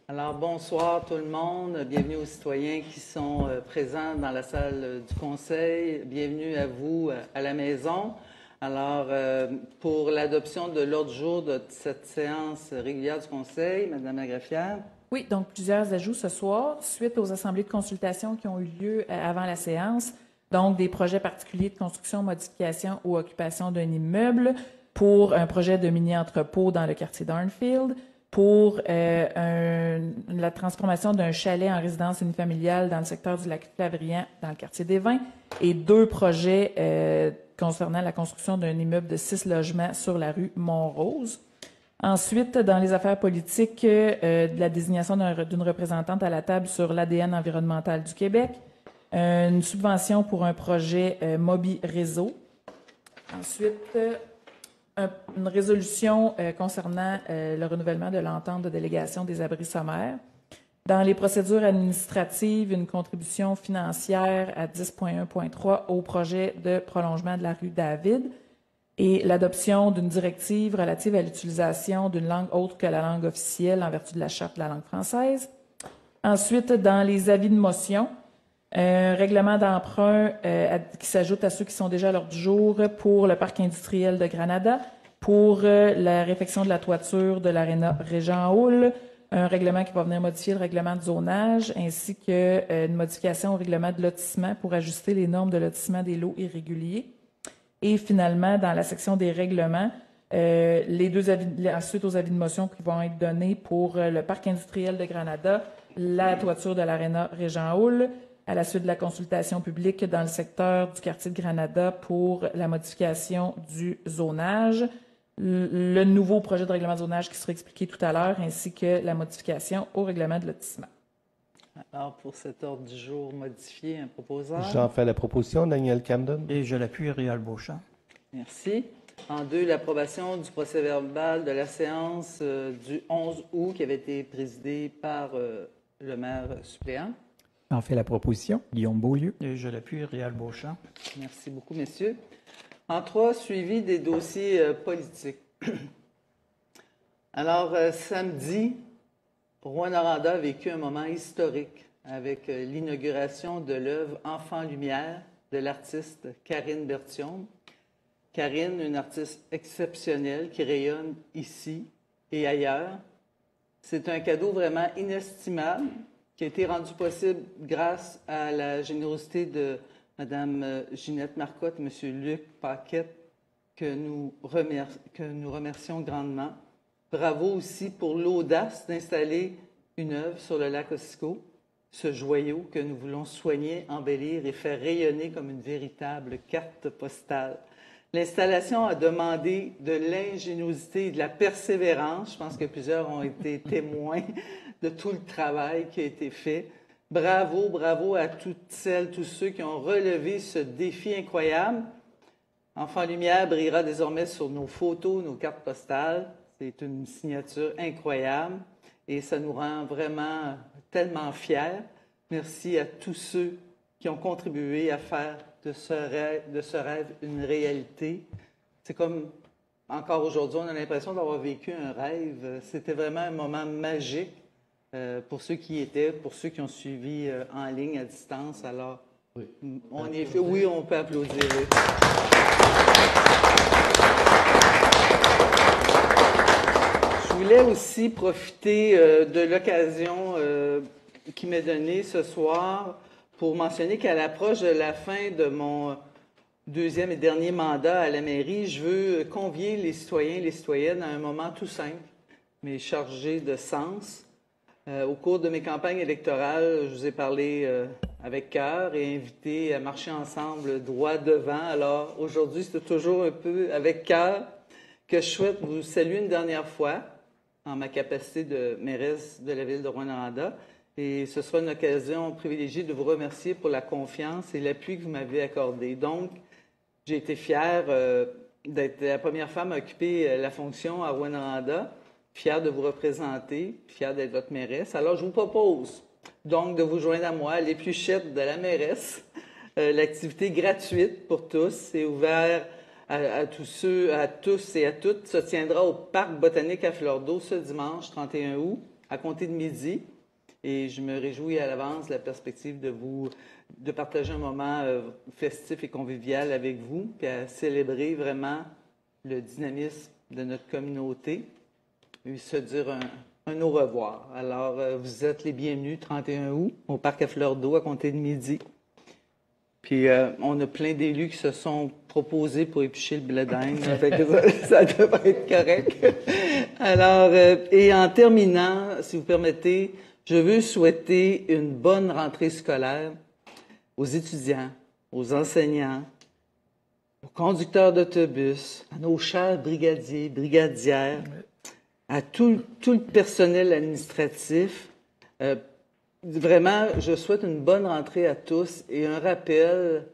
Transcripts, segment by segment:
Alors, bonsoir tout le monde. Bienvenue aux citoyens qui sont présents dans la salle du Conseil. Bienvenue à vous à la maison. Alors, pour l'adoption de l'ordre du jour de cette séance régulière du Conseil, Madame la greffière. Oui, donc plusieurs ajouts ce soir, suite aux assemblées de consultation qui ont eu lieu avant la séance. Donc, des projets particuliers de construction, modification ou occupation d'un immeuble pour un projet de mini-entrepôt dans le quartier d'Arnfield, pour la transformation d'un chalet en résidence unifamiliale dans le secteur du Lac-Flavrian, dans le quartier des Vins, et deux projets concernant la construction d'un immeuble de 6 logements sur la rue Montrose. Ensuite, dans les affaires politiques, de la désignation d'une représentante à la table sur l'ADN environnemental du Québec, une subvention pour un projet Mobi Réseau. Ensuite, une résolution concernant le renouvellement de l'entente de délégation des abris sommaires. Dans les procédures administratives, une contribution financière à 10.1.3 au projet de prolongement de la rue David et l'adoption d'une directive relative à l'utilisation d'une langue autre que la langue officielle en vertu de la Charte de la langue française. Ensuite, dans les avis de motion, un règlement d'emprunt qui s'ajoute à ceux qui sont déjà à l'ordre du jour pour le parc industriel de Granada, pour la réfection de la toiture de l'aréna Régent-Hall, un règlement qui va venir modifier le règlement de zonage, ainsi qu'une modification au règlement de lotissement pour ajuster les normes de lotissement des lots irréguliers. Et finalement, dans la section des règlements, les deux avis, suite aux avis de motion qui vont être donnés pour le parc industriel de Granada, la toiture de l'aréna Régent-Hall, à la suite de la consultation publique dans le secteur du quartier de Granada pour la modification du zonage, le nouveau projet de règlement de zonage qui sera expliqué tout à l'heure, ainsi que la modification au règlement de lotissement. Alors, pour cet ordre du jour modifié, un proposeur. J'en fais la proposition, Daniel Camden. Et je l'appuie, Réal Beauchamp. Merci. En deux, l'approbation du procès-verbal de la séance du 11 août qui avait été présidée par le maire suppléant. En fait la proposition, Guillaume Beaulieu. Et je l'appuie, Réal Beauchamp. Merci beaucoup, messieurs. En trois, suivi des dossiers politiques. Alors, samedi, Rouyn-Noranda a vécu un moment historique avec l'inauguration de l'œuvre Enfants Lumière de l'artiste Karine Berthiaume. Karine, une artiste exceptionnelle qui rayonne ici et ailleurs. C'est un cadeau vraiment inestimable qui a été rendu possible grâce à la générosité de Mme Ginette Marcotte et M. Luc Paquette, que nous remercions grandement. Bravo aussi pour l'audace d'installer une œuvre sur le lac Otsiko, ce joyau que nous voulons soigner, embellir et faire rayonner comme une véritable carte postale. L'installation a demandé de l'ingéniosité et de la persévérance. Je pense que plusieurs ont été témoins de tout le travail qui a été fait. Bravo, bravo à toutes celles, tous ceux qui ont relevé ce défi incroyable. Enfants Lumière brillera désormais sur nos photos, nos cartes postales. C'est une signature incroyable et ça nous rend vraiment tellement fiers. Merci à tous ceux qui ont contribué à faire de ce rêve une réalité. C'est comme, encore aujourd'hui, on a l'impression d'avoir vécu un rêve. C'était vraiment un moment magique pour ceux qui y étaient, pour ceux qui ont suivi en ligne, à distance. Alors, oui, oui, on peut applaudir. Je voulais aussi profiter de l'occasion qui m'est donnée ce soir pour mentionner qu'à l'approche de la fin de mon deuxième et dernier mandat à la mairie, je veux convier les citoyens et les citoyennes à un moment tout simple, mais chargé de sens. Au cours de mes campagnes électorales, je vous ai parlé avec cœur et invité à marcher ensemble droit devant. Alors aujourd'hui, c'est toujours un peu avec cœur que je souhaite vous saluer une dernière fois en ma capacité de mairesse de la ville de Rouyn-Noranda. Et ce sera une occasion privilégiée de vous remercier pour la confiance et l'appui que vous m'avez accordé. Donc, j'ai été fière d'être la première femme à occuper la fonction à Rouyn-Noranda, fière de vous représenter, fière d'être votre mairesse. Alors, je vous propose donc de vous joindre à moi, l'épluchette de la mairesse. L'activité gratuite pour tous est ouverte à tous et à toutes se tiendra au Parc botanique à Fleur d'Eau ce dimanche 31 août à compter de midi. Et je me réjouis à l'avance de la perspective de partager un moment festif et convivial avec vous, puis à célébrer vraiment le dynamisme de notre communauté et se dire un au revoir. Alors, vous êtes les bienvenus 31 août au Parc à Fleurs d'eau à compter de midi. Puis, on a plein d'élus qui se sont proposés pour éplucher le blé d'Inde. Fait que ça devrait être correct. Alors, et en terminant, si vous permettez, je veux souhaiter une bonne rentrée scolaire aux étudiants, aux enseignants, aux conducteurs d'autobus, à nos chers brigadiers, brigadières, à tout le personnel administratif. Vraiment, je souhaite une bonne rentrée à tous et un rappel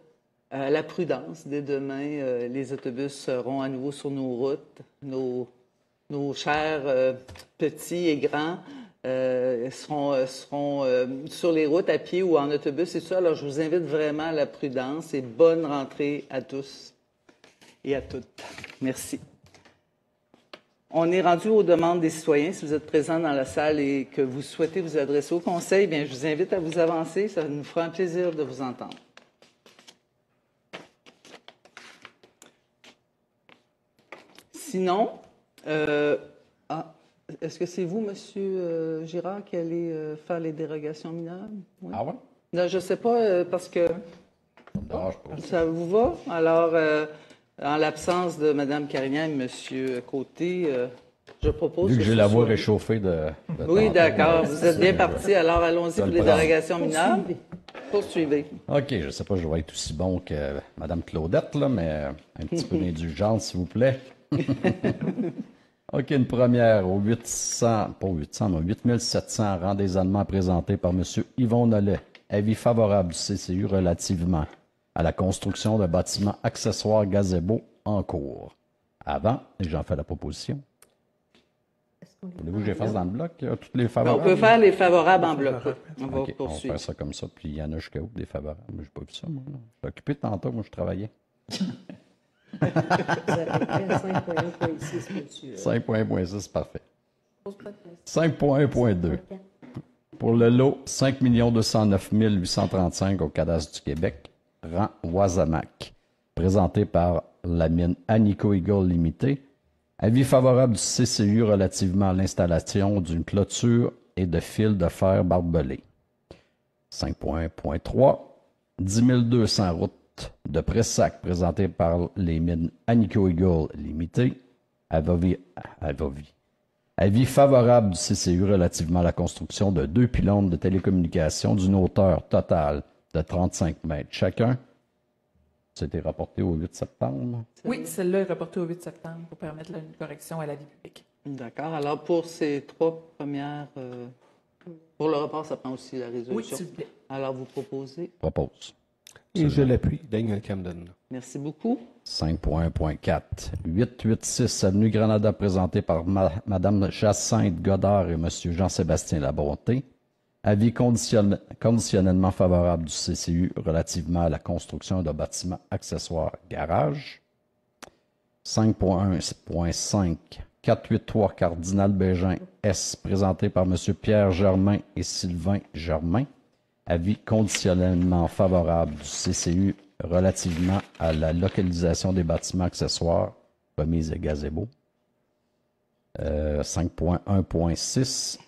à la prudence. Dès demain, les autobus seront à nouveau sur nos routes. Nos chers petits et grands seront sur les routes à pied ou en autobus et tout ça. Alors, je vous invite vraiment à la prudence et bonne rentrée à tous et à toutes. Merci. On est rendu aux demandes des citoyens. Si vous êtes présents dans la salle et que vous souhaitez vous adresser au conseil, bien, je vous invite à vous avancer. Ça nous fera un plaisir de vous entendre. Sinon, est-ce que c'est vous, M. Girard, qui allez faire les dérogations mineures? Oui. Ah ouais? Non, je ne sais pas, parce que ça vous va? Alors, en l'absence de Mme Carignan et M. Côté, je propose... Vu que j'ai la voix réchauffée de oui, tantôt, d'accord. Vous êtes bien parti. Alors, allons-y pour les dérogations mineures. Poursuivez. OK, je ne sais pas si je vais être aussi bon que Mme Claudette, là, mais un petit peu d'indulgence, s'il vous plaît. OK, une première au 8700 rang des Allemands présenté par M. Yvon Nollet. Avis favorable du CCU relativement à la construction d'un bâtiment accessoire gazebo en cours. Avant, et j'en fais la proposition. Voulez-vous que je les fasse dans le bloc, toutes les favorables? On peut faire les favorables en bloc. On va OK, on va poursuivre. faire ça comme ça, puis il y en a jusqu'à où des favorables? Je n'ai pas vu ça, moi. Je suis occupé tantôt, moi, je travaillais. 5.1.6, parfait. 5.1.2. Pour le lot, 5 209 835 au cadastre du Québec, rang Wasamac, présenté par la mine Anico Eagle Limitée. Avis favorable du CCU relativement à l'installation d'une clôture et de fils de fer barbelés. 5.1.3. 10 200 routes de Pressac présentées par les mines Anico Eagle Limitée. Avis favorable du CCU relativement à la construction de 2 pylônes de télécommunications d'une hauteur totale de 35 mètres chacun. C'était rapporté au 8 septembre. Oui, celle-là est reportée au 8 septembre pour permettre une correction à la vie publique. D'accord. Alors, pour ces 3 premières... pour le report, ça prend aussi la résolution. Oui, s'il vous plaît. Alors, vous proposez. Propose. Et je l'appuie, Daniel Camden. Merci beaucoup. 5.1.4. 886 Avenue Granada, présenté par Mme Jacinthe Godard et M. Jean-Sébastien Labonté. Avis conditionnellement favorable du CCU relativement à la construction de bâtiments accessoires garage. 5.1.5. 483 Cardinal Bégin S, présenté par M. Pierre Germain et Sylvain Germain. Avis conditionnellement favorable du CCU relativement à la localisation des bâtiments accessoires, remise et gazebo. 5.1.6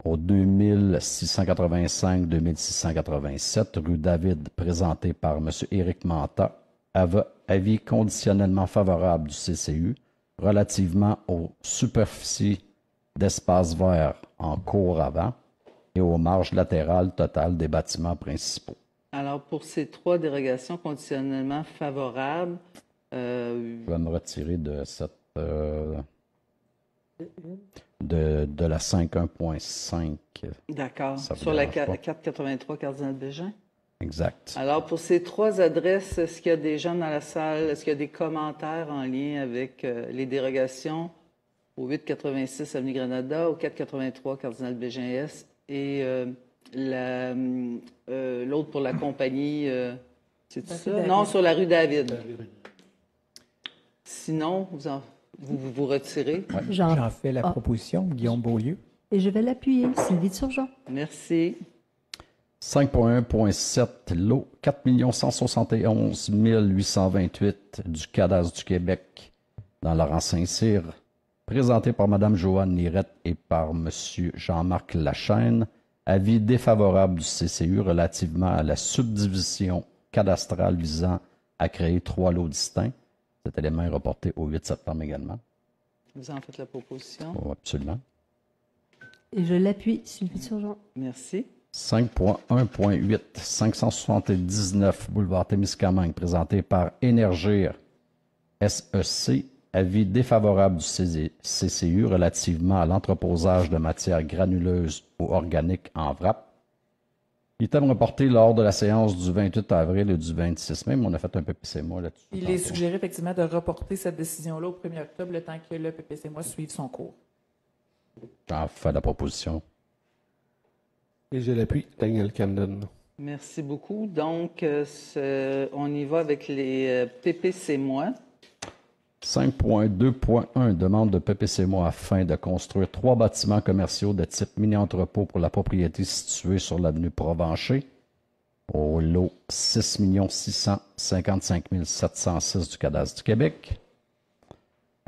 au 2685-2687 rue David, présenté par M. Éric Manta. Avis conditionnellement favorable du CCU relativement aux superficies d'espace vert en cours avant et aux marges latérales totales des bâtiments principaux. Alors, pour ces 3 dérogations conditionnellement favorables... Je vais me retirer de cette... de la 5.1.5. D'accord. Ça vous Sur la dérange pas? 483 Cardinal Bégin. Exact. Alors, pour ces 3 adresses, est-ce qu'il y a des gens dans la salle? Est-ce qu'il y a des commentaires en lien avec les dérogations au 886 Avenue Granada, au 483 Cardinal Bégin S et l'autre pour la compagnie, c'est ça? David. Non, sur la rue David. Sinon, vous retirez. J'en fais la proposition, Guillaume Beaulieu. Et je vais l'appuyer. Sylvie Turgeon. Merci. 5.1.7, lot 4 171 828 du cadastre du Québec dans Laurent-Saint-Cyr, présenté par Mme Joanne Lirette et par M. Jean-Marc Lachaine. Avis défavorable du CCU relativement à la subdivision cadastrale visant à créer 3 lots distincts. Cet élément est reporté au 8 septembre également. Vous en faites la proposition. Oh, absolument. Et je l'appuie. Sylvie Turgeon. Merci. 5.1.8, 579 boulevard Témiscamingue, présenté par Énergir SEC. Avis défavorable du CCU relativement à l'entreposage de matières granuleuses ou organiques en vrac. Item reporté lors de la séance du 28 avril et du 26 mai, mais on a fait un PPC-moi là-dessus. Il est suggéré effectivement de reporter cette décision-là au 1er octobre, le temps que le PPC-moi suive son cours. J'en fais la proposition. Et je l'appuie. Daniel Camden. Merci beaucoup. Donc, on y va avec les PPC-moi. 5.2.1, demande de PPC-moi afin de construire 3 bâtiments commerciaux de type mini-entrepôt pour la propriété située sur l'avenue Provencher, au lot 6 655 706 du cadastre du Québec.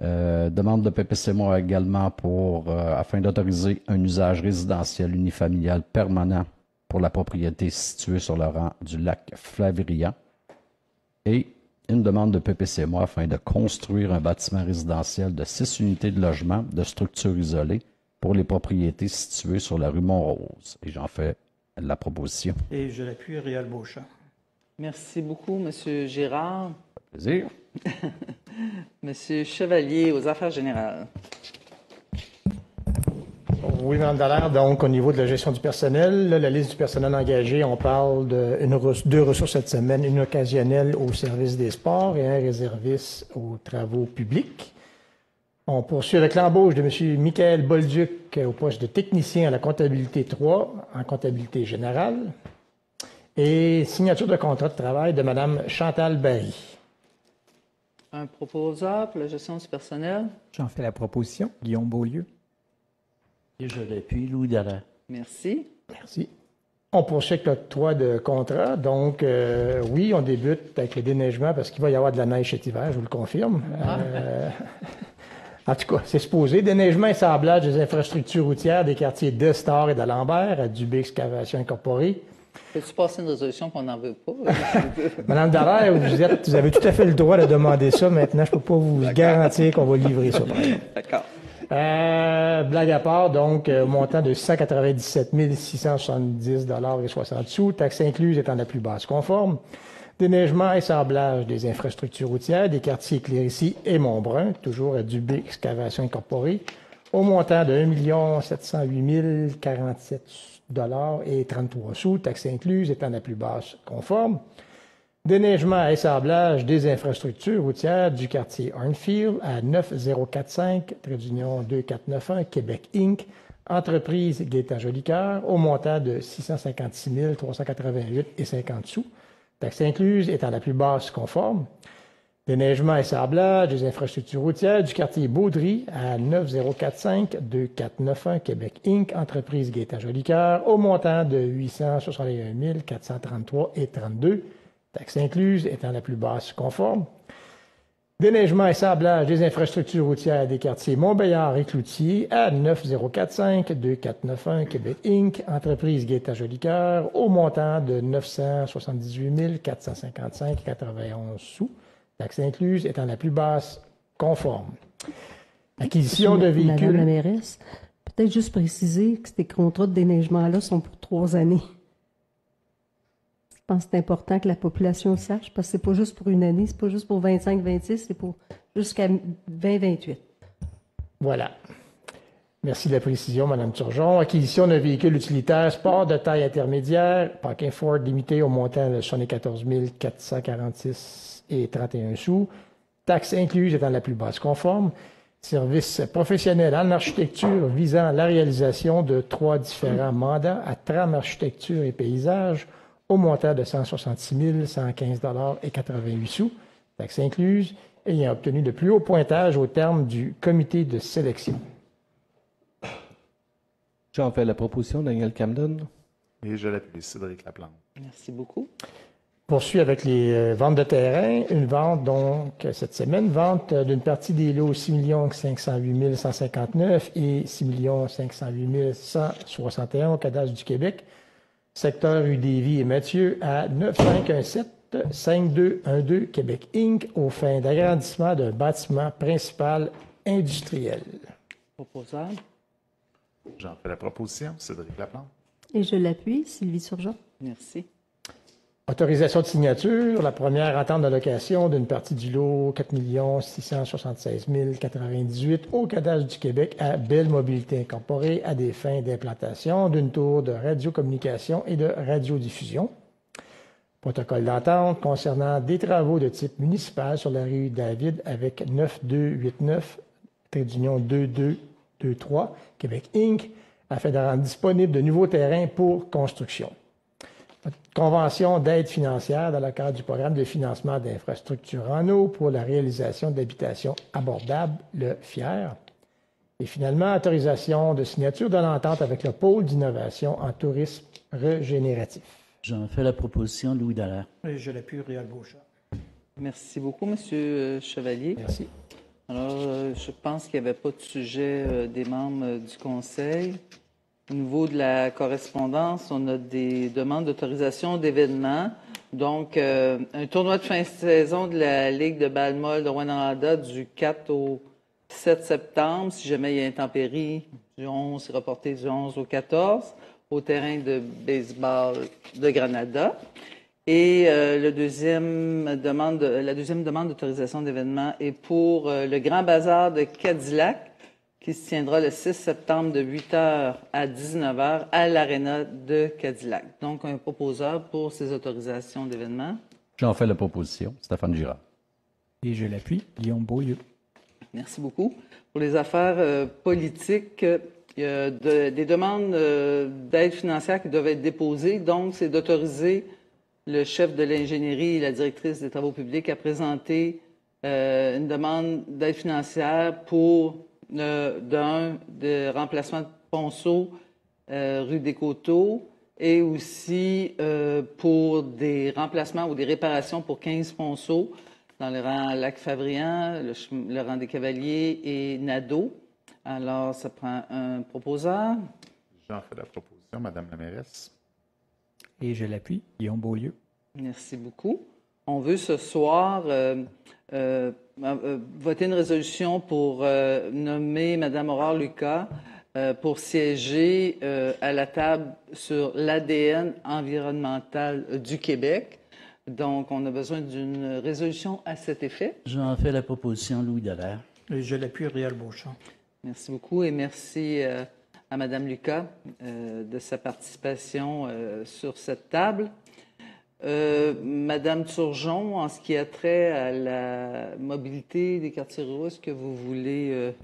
Demande de PPC-moi également afin d'autoriser un usage résidentiel unifamilial permanent pour la propriété située sur le rang du lac Flavirian. Et une demande de PPC-moi afin de construire un bâtiment résidentiel de 6 unités de logement de structure isolée pour les propriétés situées sur la rue Montrose. Et j'en fais la proposition. Et je l'appuie, Réal Beauchamp. Merci beaucoup, M. Girard. Plaisir. Monsieur Chevalier, aux affaires générales. Oui, Mme Dallaire, donc au niveau de la gestion du personnel, là, la liste du personnel engagé, on parle de 2 ressources cette semaine, une occasionnelle au service des sports et un réserviste aux travaux publics. On poursuit avec l'embauche de M. Michael Bolduc au poste de technicien à la comptabilité 3 en comptabilité générale et signature de contrat de travail de Mme Chantal Barry. Un proposeur pour la gestion du personnel. J'en fais la proposition. Guillaume Beaulieu. Et je l'appuie, Louis Dallaire. Merci. Merci. On poursuit avec l'octroi de contrat. Donc, oui, on débute avec le déneigement parce qu'il va y avoir de la neige cet hiver, je vous le confirme. En tout cas, c'est supposé. Déneigement et sablage des infrastructures routières des quartiers de Star et d'Alembert à Dubé Excavation Incorporée. Peux-tu passer une résolution qu'on n'en veut pas? Madame Dallaire, vous avez tout à fait le droit de demander ça. Maintenant, je ne peux pas vous garantir qu'on va livrer ça. D'accord. Blague à part, donc, montant de 197 670,60 $, taxes incluses étant la plus basse conforme. Déneigement et sablage des infrastructures routières des quartiers Clérici et Montbrun, toujours à Dubé Excavation Incorporée, au montant de 1 708 047 et 33 sous, taxes incluses étant la plus basse conforme. Déneigement et sablage des infrastructures routières du quartier Arnfield à 9045, _2491, Québec Inc., entreprise Gaétan Jolicoeur, au montant de 656 388 et 50 sous, taxes incluses étant la plus basse conforme. Déneigement et sablage des infrastructures routières du quartier Baudry à 9045 2491 Québec Inc., entreprise Gaétan Jolicoeur, au montant de 861 433 et 32, taxes incluses étant la plus basse conforme. Déneigement et sablage des infrastructures routières des quartiers Montbéliard et Cloutier à 9045 2491 Québec Inc., entreprise Gaétan Jolicoeur, au montant de 978 455 91 sous, taxes incluses étant la plus basse conforme. Acquisition de véhicules. Madame la mairesse, peut-être juste préciser que ces contrats de déneigement-là sont pour 3 années. Je pense que c'est important que la population le sache, parce que c'est pas juste pour une année, c'est pas juste pour 25-26, c'est pour jusqu'à 20-28. Voilà. Merci de la précision, Mme Turgeon. Acquisition d'un véhicule utilitaire sport de taille intermédiaire, parking Ford limité au montant de 74 446 et 31 sous, taxes incluses étant la plus basse conforme. Service professionnel en architecture visant la réalisation de 3 différents mandats à Tram Architecture et Paysage, au montant de 166 115 et 88 sous, taxes incluses, ayant obtenu le plus haut pointage au terme du comité de sélection. J'en fais la proposition, Daniel Camden. Et je l'appuie, Cédric Laplante. Merci beaucoup. Poursuit avec les ventes de terrain. Une vente, donc, cette semaine, vente d'une partie des lots 6 508 159 et 6 508 161 au cadastre du Québec. Secteur rue Davy et Mathieu à 9517-5212 Québec Inc. aux fins d'agrandissement d'un bâtiment principal industriel. Proposable. J'en fais la proposition, Cédric Laplante. Et je l'appuie, Sylvie Turgeon. Merci. Autorisation de signature, la première entente de location d'une partie du lot 4 676 098 au cadastre du Québec à Belle Mobilité Incorporée à des fins d'implantation d'une tour de radiocommunication et de radiodiffusion. Protocole d'entente concernant des travaux de type municipal sur la rue David avec 9289-2223 Québec Inc. afin de rendre disponible de nouveaux terrains pour construction. Convention d'aide financière dans le cadre du programme de financement d'infrastructures en eau pour la réalisation d'habitations abordables, le FIER. Et finalement, autorisation de signature de l'entente avec le pôle d'innovation en tourisme régénératif. J'en fais la proposition, Louis Dallaire. Et je l'appuie, Réal Beauchamp. Merci beaucoup, Monsieur Chevalier. Merci. Alors, je pense qu'il n'y avait pas de sujet des membres du Conseil. Au niveau de la correspondance, on a des demandes d'autorisation d'événements. Donc, un tournoi de fin de saison de la Ligue de balle-molle de Rouyn-Noranda du 4 au 7 septembre. Si jamais il y a intempérie, du 11, c'est reporté du 11 au 14 au terrain de baseball de Granada. Et la deuxième demande d'autorisation d'événement est pour le Grand Bazar de Cadillac, qui se tiendra le 6 septembre de 8h à 19h à l'Arena de Cadillac. Donc, un proposeur pour ces autorisations d'événements. J'en fais la proposition, Stéphane Girard. Et je l'appuie, Guillaume Beaulieu. Merci beaucoup. Pour les affaires politiques, il y a des demandes d'aide financière qui doivent être déposées. Donc, c'est d'autoriser le chef de l'ingénierie et la directrice des travaux publics à présenter une demande d'aide financière pour de remplacement de ponceau rue des Coteaux et aussi pour des remplacements ou des réparations pour 15 ponceaux dans le rang Lac-Fabriand, le rang des Cavaliers et Nadeau. Alors, ça prend un proposeur. J'en fais la proposition, Madame la mairesse. Et je l'appuie, Guillaume Beaulieu. Merci beaucoup. On veut ce soir voter une résolution pour nommer Mme Aurore Lucas pour siéger à la table sur l'ADN environnemental du Québec. Donc, on a besoin d'une résolution à cet effet. J'en fais la proposition, Louis Dallaire. Et je l'appuie, Réal Beauchamp. Merci beaucoup et merci à Mme Lucas de sa participation sur cette table. Madame Turgeon, en ce qui a trait à la mobilité des quartiers ruraux, est-ce que vous voulez...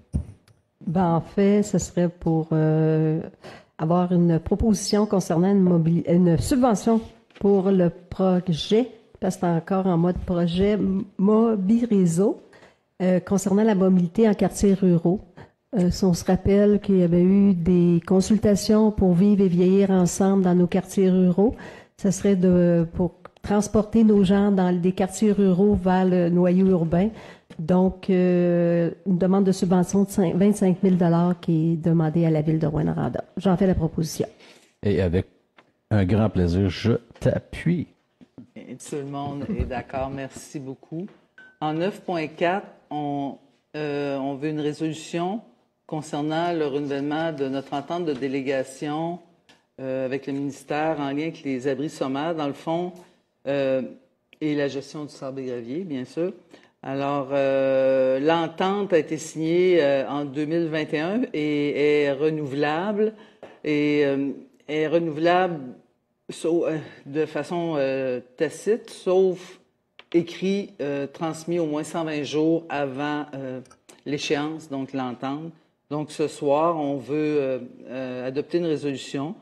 En fait, ce serait pour avoir une proposition concernant une subvention pour le projet, parce que c'est encore en mode projet Mobiréseau, concernant la mobilité en quartiers ruraux. Si on se rappelle qu'il y avait eu des consultations pour vivre et vieillir ensemble dans nos quartiers ruraux, ce serait pour transporter nos gens dans des quartiers ruraux vers le noyau urbain. Donc, une demande de subvention de 25 000 $ qui est demandée à la Ville de Rouyn-Noranda. J'en fais la proposition. Et avec un grand plaisir, je t'appuie. Et tout le monde est d'accord. Merci beaucoup. En 9.4, on veut une résolution concernant le renouvellement de notre entente de délégation avec le ministère en lien avec les abris sommaires, dans le fond, et la gestion du sable et gravier, bien sûr. Alors, l'entente a été signée en 2021 et est renouvelable. Et est renouvelable de façon tacite, sauf écrit transmis au moins 120 jours avant l'échéance, donc l'entente. Donc, ce soir, on veut adopter une résolution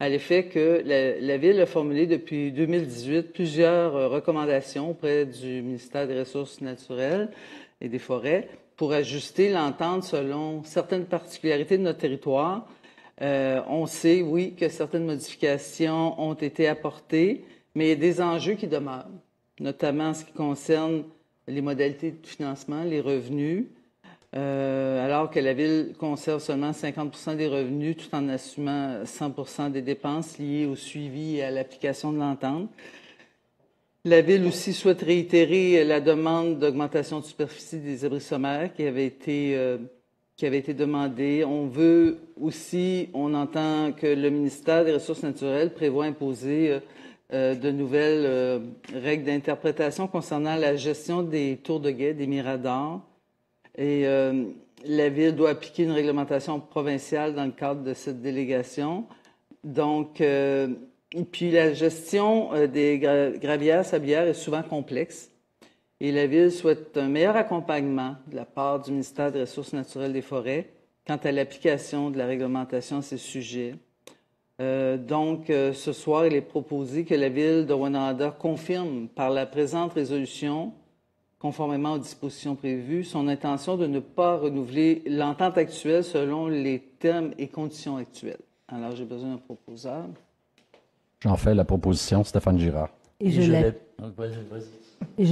à l'effet que la Ville a formulé depuis 2018 plusieurs recommandations auprès du ministère des Ressources naturelles et des Forêts pour ajuster l'entente selon certaines particularités de notre territoire. On sait, oui, que certaines modifications ont été apportées, mais il y a des enjeux qui demeurent, notamment en ce qui concerne les modalités de financement, les revenus, alors que la Ville conserve seulement 50 des revenus tout en assumant 100 des dépenses liées au suivi et à l'application de l'entente. La Ville aussi souhaite réitérer la demande d'augmentation de superficie des abris sommaires qui avait été demandée. On entend que le ministère des Ressources naturelles prévoit imposer de nouvelles règles d'interprétation concernant la gestion des tours de guet, des miradors. Et la Ville doit appliquer une réglementation provinciale dans le cadre de cette délégation. Donc, puis la gestion des gravières sablières est souvent complexe. Et la Ville souhaite un meilleur accompagnement de la part du ministère des Ressources naturelles et des Forêts quant à l'application de la réglementation à ces sujets. Ce soir, il est proposé que la Ville de Rwanda confirme par la présente résolution, conformément aux dispositions prévues, son intention de ne pas renouveler l'entente actuelle selon les termes et conditions actuels. Alors, j'ai besoin d'un proposeur. J'en fais la proposition, Stéphane Girard. Et je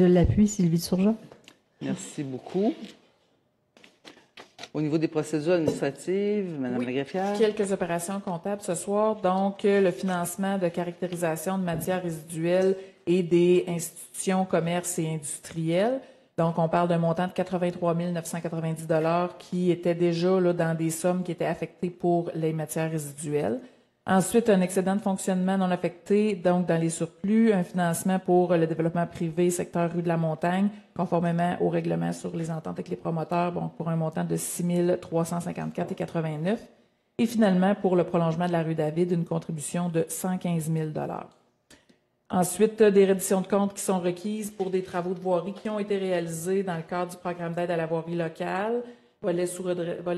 l'appuie, Sylvie Turgeon. Merci beaucoup. Au niveau des procédures administratives, Mme la greffière. Quelques opérations comptables ce soir. Donc, le financement de caractérisation de matières résiduelles et des institutions, commerces et industriels. Donc, on parle d'un montant de 83 990 $ qui était déjà là, dans des sommes qui étaient affectées pour les matières résiduelles. Ensuite, un excédent de fonctionnement non affecté, donc dans les surplus, un financement pour le développement privé, secteur rue de la Montagne, conformément au règlement sur les ententes avec les promoteurs, bon, pour un montant de 6 354,89 $. Et finalement, pour le prolongement de la rue David, une contribution de 115 000 $. Ensuite, des redditions de comptes qui sont requises pour des travaux de voirie qui ont été réalisés dans le cadre du programme d'aide à la voirie locale, volet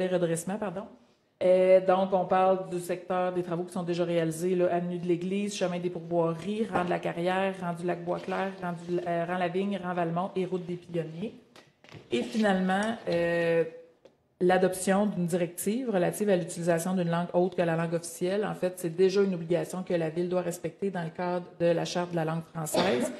redressement, pardon. Donc, on parle du secteur des travaux qui sont déjà réalisés, là, avenue de l'Église, chemin des Pourvoiries, rang de la Carrière, rang du Lac-Boisclair, rang La Vigne, rang Valmont et route des Pionniers. Et finalement, l'adoption d'une directive relative à l'utilisation d'une langue autre que la langue officielle. En fait, c'est déjà une obligation que la Ville doit respecter dans le cadre de la Charte de la langue française.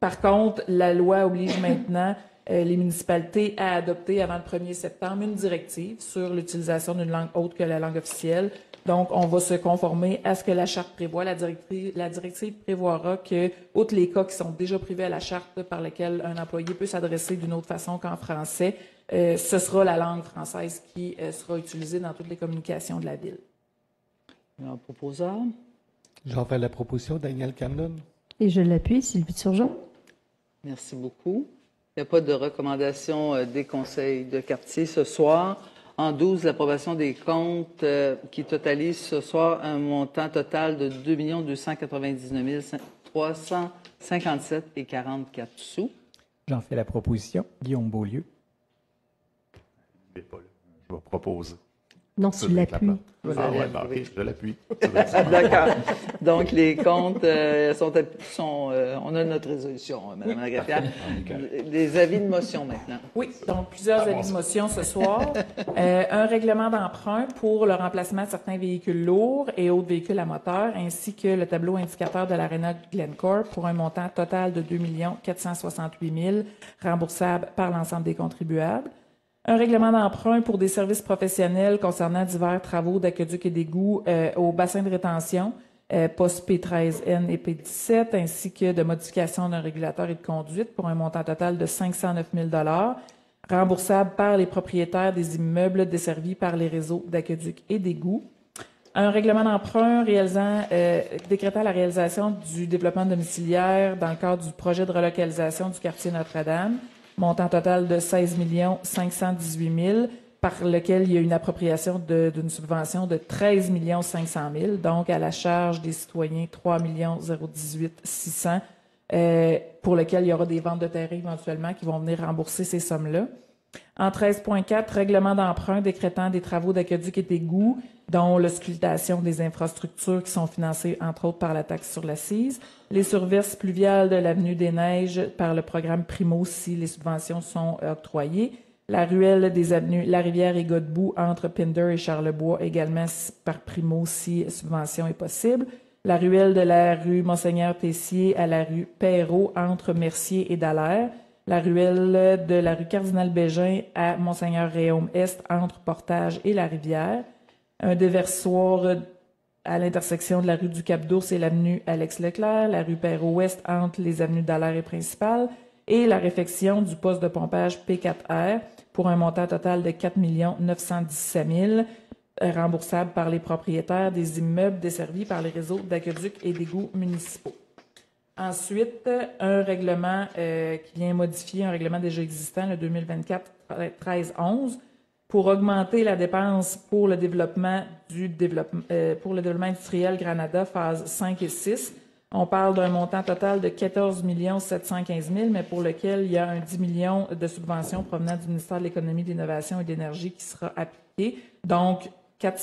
Par contre, la loi oblige maintenant les municipalités à adopter avant le 1er septembre une directive sur l'utilisation d'une langue autre que la langue officielle. Donc, on va se conformer à ce que la Charte prévoit. La directive prévoira que, outre les cas qui sont déjà privés à la Charte par lesquels un employé peut s'adresser d'une autre façon qu'en français, ce sera la langue française qui sera utilisée dans toutes les communications de la Ville. Un proposeur. J'en fais la proposition, Daniel Camden. Et je l'appuie, Sylvie Turgeon. Merci beaucoup. Il n'y a pas de recommandation des conseils de quartier ce soir. En 12, l'approbation des comptes qui totalise ce soir un montant total de 2 299 357,44 $. J'en fais la proposition. Guillaume Beaulieu. Il n'est pas là. Je vais proposer. Non, tu l'appuies. Je l'appuie. D'accord. Donc, les comptes on a notre résolution, Mme la greffière. Des avis de motion maintenant. Oui, donc plusieurs avis de motion ce soir. Un règlement d'emprunt pour le remplacement de certains véhicules lourds et autres véhicules à moteur, ainsi que le tableau indicateur de l'Arena Glencore pour un montant total de 2 468 000 remboursable par l'ensemble des contribuables. Un règlement d'emprunt pour des services professionnels concernant divers travaux d'aqueduc et d'égouts au bassin de rétention, postes P13N et P17, ainsi que de modification d'un régulateur et de conduite pour un montant total de 509 000 $, remboursable par les propriétaires des immeubles desservis par les réseaux d'aqueduc et d'égouts. Un règlement d'emprunt décrétant la réalisation du développement domiciliaire dans le cadre du projet de relocalisation du quartier Notre-Dame, montant total de 16 518 000 par lequel il y a une appropriation d'une subvention de 13 500 000 donc à la charge des citoyens 3 018 600 pour lequel il y aura des ventes de terrain éventuellement qui vont venir rembourser ces sommes-là. En 13.4, règlement d'emprunt décrétant des travaux d'aqueduc et d'égouts, dont l'auscultation des infrastructures qui sont financées, entre autres, par la taxe sur l'assise, les surverses pluviales de l'avenue des Neiges par le programme Primo si les subventions sont octroyées, La ruelle des avenues La Rivière et Godbout entre Pinder et Charlebois, également par primo si subvention est possible. La ruelle de la rue Monseigneur-Tessier à la rue Perrault entre Mercier et Dallaire. La ruelle de la rue Cardinal-Bégin à Monseigneur-Réaume-Est entre Portage et La Rivière. Un déversoir à l'intersection de la rue du Cap-d'Ours et l'avenue Alex-Leclerc. La rue Perrault-Ouest entre les avenues Dallaire et Principale. Et la réfection du poste de pompage P4R pour un montant total de 4 917 000 remboursable par les propriétaires des immeubles desservis par les réseaux d'aqueducs et d'égouts municipaux. Ensuite, un règlement qui vient modifier un règlement déjà existant, le 2024-1311, pour augmenter la dépense pour le développement industriel Granada, phase 5 et 6. On parle d'un montant total de 14 715 000, mais pour lequel il y a un 10 millions de subventions provenant du ministère de l'Économie, de l'Innovation et de l'Énergie qui sera appliqué. Donc, 4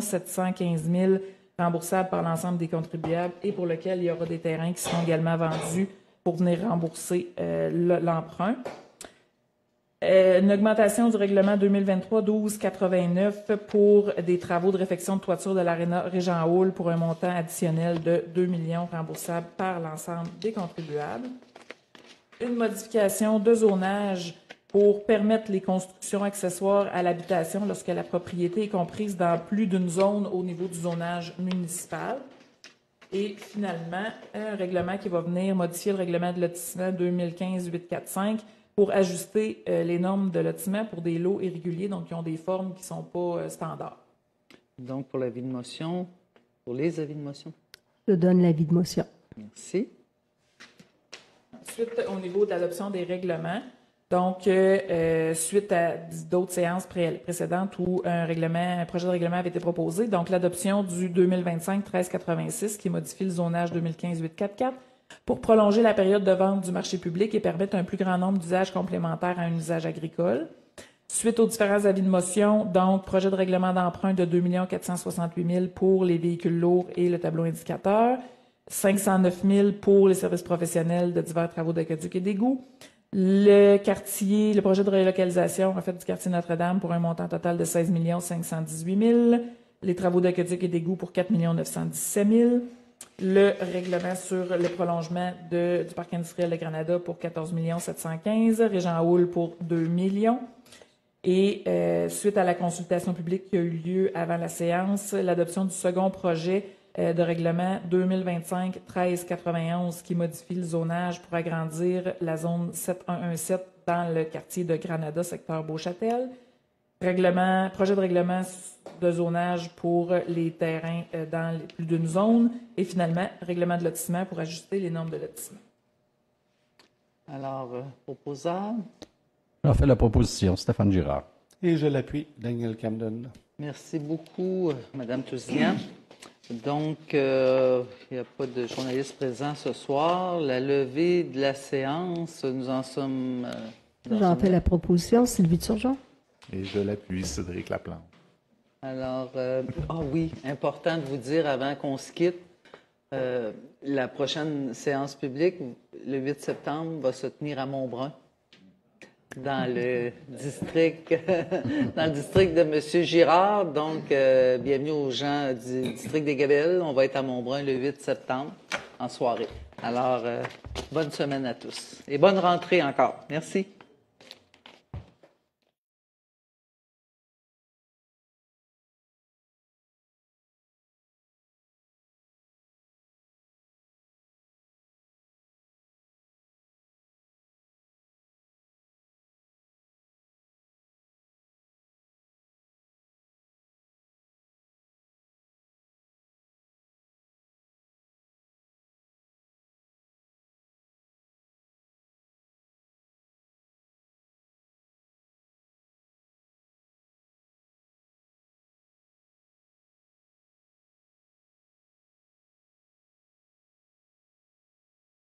715 000 remboursables par l'ensemble des contribuables et pour lequel il y aura des terrains qui seront également vendus pour venir rembourser l'emprunt. Une augmentation du règlement 2023-1289 pour des travaux de réfection de toiture de l'aréna Régent Hall pour un montant additionnel de 2 millions remboursables par l'ensemble des contribuables. Une modification de zonage pour permettre les constructions accessoires à l'habitation lorsque la propriété est comprise dans plus d'une zone au niveau du zonage municipal. Et finalement, un règlement qui va venir modifier le règlement de lotissement 2015-845 pour ajuster les normes de lotissement pour des lots irréguliers, donc qui ont des formes qui ne sont pas standards. Donc, pour l'avis de motion, pour les avis de motion. Je donne l'avis de motion. Merci. Ensuite, au niveau de l'adoption des règlements, donc, suite à d'autres séances précédentes où un projet de règlement avait été proposé, donc l'adoption du 2025-1386 qui modifie le zonage 2015-844 pour prolonger la période de vente du marché public et permettre un plus grand nombre d'usages complémentaires à un usage agricole. Suite aux différents avis de motion, donc, projet de règlement d'emprunt de 2 468 000 pour les véhicules lourds et le tableau indicateur, 509 000 pour les services professionnels de divers travaux d'aqueduc et d'égouts, le projet de relocalisation en fait du quartier Notre-Dame pour un montant total de 16 518 000, les travaux d'aqueduc et d'égouts pour 4 917 000, le règlement sur le prolongement du parc industriel de Granada pour 14 715 000, Régent Hall pour 2 millions. Et suite à la consultation publique qui a eu lieu avant la séance, l'adoption du second projet de règlement 2025-1391 qui modifie le zonage pour agrandir la zone 7117 dans le quartier de Granada, secteur Beauchâtel. Projet de règlement de zonage pour les terrains dans plus d'une zone. Et finalement, règlement de lotissement pour ajuster les normes de lotissement. Alors, proposant. J'en fais la proposition, Stéphane Girard. Et je l'appuie, Daniel Camden. Merci beaucoup, Mme Tousignan. Donc, il n'y a pas de journalistes présents ce soir. La levée de la séance, nous en sommes... J'en fais la proposition, Sylvie Turgeon. Et je l'appuie, Cédric Laplante. Alors, oui, important de vous dire avant qu'on se quitte, la prochaine séance publique, le 8 septembre, va se tenir à Montbrun, dans le district de M. Girard. Donc, bienvenue aux gens du district des Gabelles. On va être à Montbrun le 8 septembre en soirée. Alors, bonne semaine à tous et bonne rentrée encore. Merci.